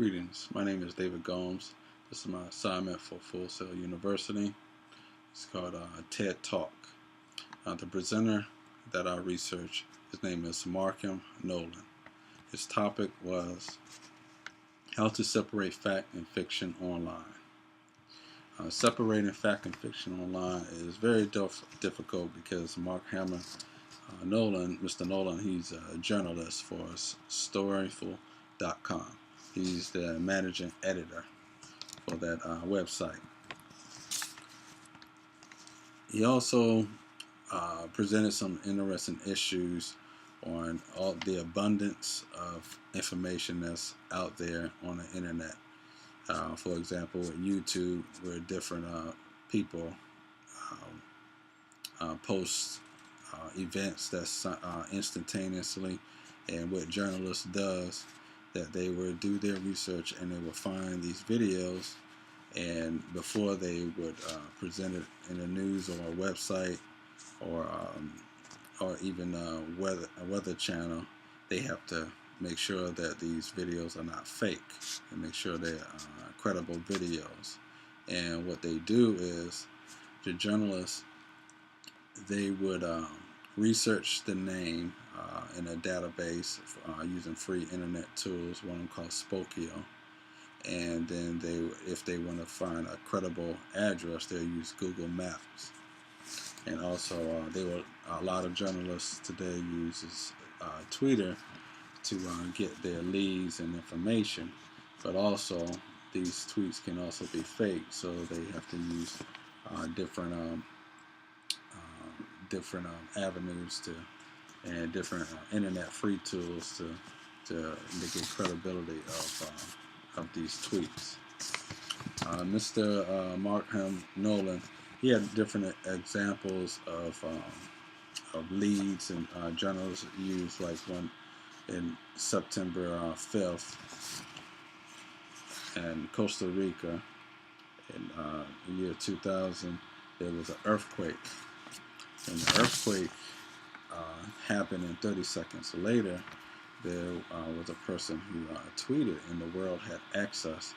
Greetings, my name is David Gomes. This is my assignment for Full Sail University. It's called TED Talk. The presenter that I researched, his name is Markham Nolan. His topic was how to separate fact and fiction online. Separating fact and fiction online is very difficult because Markham Nolan, Mr. Nolan, he's a journalist for Storyful.com. He's the managing editor for that website. He also presented some interesting issues on all the abundance of information that's out there on the internet. For example, with YouTube, where different people post events that's instantaneously, and what journalists does, that they would do their research and they would find these videos, and before they would present it in the news or a website or even a weather channel, they have to make sure that these videos are not fake and make sure they're credible videos. And what they do is, the journalists, they would research the name in a database using free internet tools, one of them called Spokeo, and then if they want to find a credible address, they'll use Google Maps. And also a lot of journalists today uses Twitter to get their leads and information, but also these tweets can also be fake, so they have to use different avenues and different internet free tools to get credibility of these tweets. Mr. Markham Nolan, he had different examples of leads and journalists used, like one in September 5th in Costa Rica in the year 2000. There was an earthquake, and the earthquake happened, and 30 seconds later there was a person who tweeted, and the world had access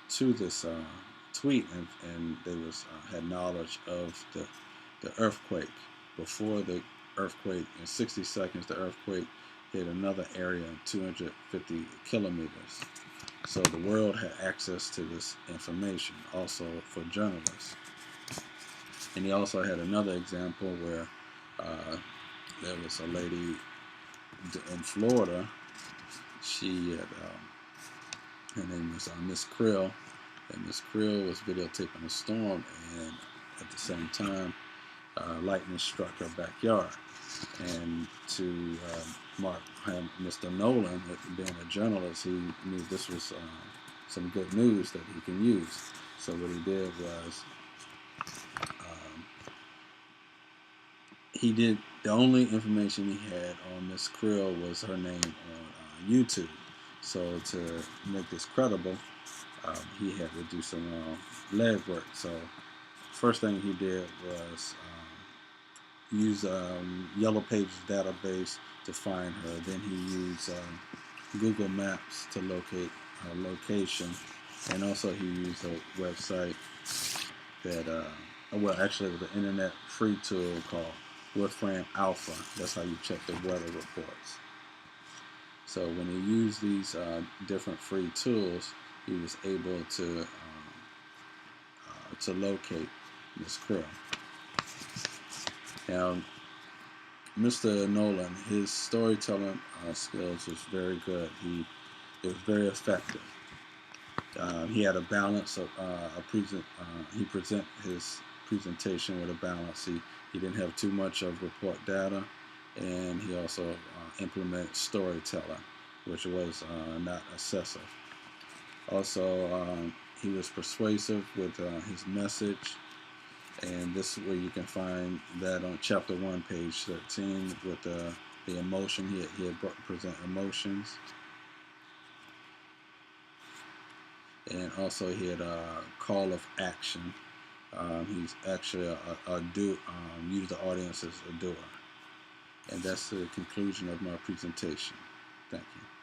to this tweet, and they had knowledge of the earthquake. Before the earthquake, in 60 seconds, the earthquake hit another area 250 kilometers. So the world had access to this information, also for journalists. And he also had another example where there was a lady in Florida. She had, her name was Miss Krill, and Miss Krill was videotaping a storm, and at the same time, lightning struck her backyard. And to Mr. Nolan, being a journalist, he knew this was some good news that he can use. So what he did was, the only information he had on Miss Krill was her name on YouTube. So to make this credible, he had to do some legwork. So first thing he did was use Yellow Pages database to find her. Then he used Google Maps to locate her location, and also he used a website that, well, actually it was an internet free tool called Wolfram Alpha. That's how you check the weather reports. So when he used these different free tools, he was able to locate Miss Krill. Now, Mr. Nolan, his storytelling skills was very good. It was very effective. He had a balance of he present his presentation with a balance. He didn't have too much of report data, and he also implemented storytelling, which was not excessive. Also, he was persuasive with his message, and this is where you can find that on chapter 1, page 13, with the emotion. He had present emotions, and also he had a call of action. He's actually used the audience as a doer. And that's the conclusion of my presentation. Thank you.